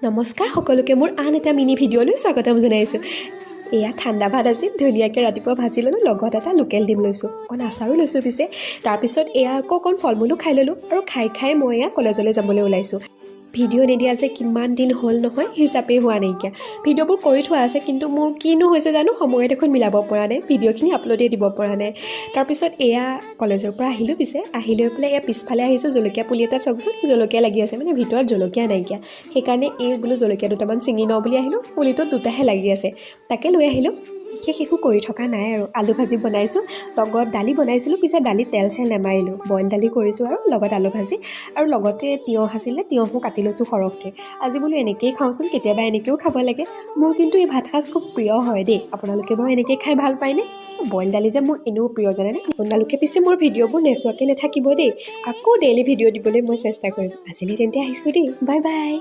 নমস্কাৰ সকলোকে মোৰ আন এটা মিনি ভিডিঅ'লৈ স্বাগতম জনাইছোঁ। এয়া ঠাণ্ডা ভাত আছিল, ধুনীয়াকৈ ৰাতিপুৱা ভাজি ল'লোঁ, লগত এটা লোকেল ডিম লৈছোঁ, অকণ আচাৰো লৈছোঁ। তাৰপিছত এয়া আকৌ অকণ ফল মূলো খাই ল'লোঁ আৰু খাই মই এয়া কলেজলৈ যাবলৈ ওলাইছোঁ। ভিডিঅ' নিদিয়া যে কিমান দিন হ'ল নহয় হিচাপেই হোৱা নাইকিয়া। ভিডিঅ'বোৰ কৰি থোৱা আছে, কিন্তু মোৰ কিনো হৈছে জানো সময়ত এখন মিলাব পৰা নাই, ভিডিঅ'খিনি আপলোডেই দিব পৰা নাই। তাৰপিছত এয়া কলেজৰ পৰা আহিলোঁ, আহি লৈ পেলাই এয়া পিছফালে আহিছোঁ, জলকীয়া পুলি এটাত চাওকচোন জলকীয়া লাগি আছে, মানে ভিতৰত জলকীয়া নাইকিয়া। সেইকাৰণে এই বোলো জলকীয়া দুটামান ছিঙি লওঁ বুলি আহিলোঁ, পুলিটোত দুটাহে লাগি আছে, তাকে লৈ আহিলোঁ। বিশেষ একো কৰি থকা নাই আৰু আলু ভাজি বনাইছোঁ, লগত দালি বনাইছিলোঁ, দালিত তেল চেল নেমাৰিলোঁ, বইল দালি কৰিছোঁ আৰু লগত আলু ভাজি আৰু লগতে তিয়ঁহ আছিলে, তিয়ঁহো কাটি লৈছোঁ সৰহকৈ। আজি বোলো এনেকৈয়ে খাওঁচোন, কেতিয়াবা এনেকৈও খাব লাগে। মোৰ কিন্তু এই ভাত সাজ খুব প্ৰিয় হয় দেই। আপোনালোকে বাৰু এনেকৈ খাই ভাল পায়নে? বইল দালি যে মোৰ এনেও প্ৰিয় জানেনে। আপোনালোকে মোৰ ভিডিঅ'বোৰ নেচোৱাকৈ নাথাকিব দেই। আকৌ ডেইলি ভিডিঅ' দিবলৈ মই চেষ্টা কৰিম। আজিলৈ তেন্তে আহিছোঁ দেই, বাই বাই।